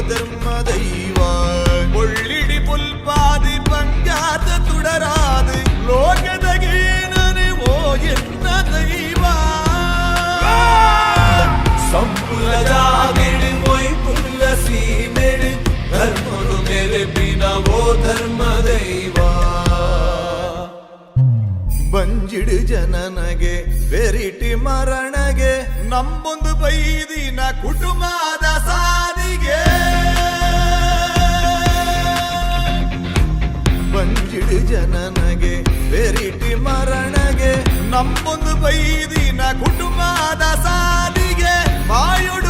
ಧರ್ಮ ದೈವ ಒಳ್ಳಿಡಿ ಪುಲ್ಪಾದಿ ಪಂಜಾತ ತುಡರಾದು ಲೋಕದಗೇನನೆ ಓ ಎನ್ನ ದೈವ ಸಂಪುಲದಾಗೆಡು ಮೊಯ್ ಪುಲ್ಲ ಸೀಮೆಡು ಧರ್ಮರು ಮೇರೆ ಬಿನ ಓ ಧರ್ಮ ದೈವ ಬಂಜಿಡು ಜನನಗೆ ಬೆರಿಟಿ ಮರಣಗೆ ನಮ್ಮೊಂದು ಬೈದಿನ ಕುಟುಂಬದ ಸಾರಿಗೆ ಬಂಜಿಡು ಜನನಗೆ ಬೆರಿಟಿ ಮರಣಗೆ ನಮ್ಮೊಂದು ಬೈದಿನ ಕುಟುಂಬದ ಸಾರಿಗೆ ಬಾಯುಡು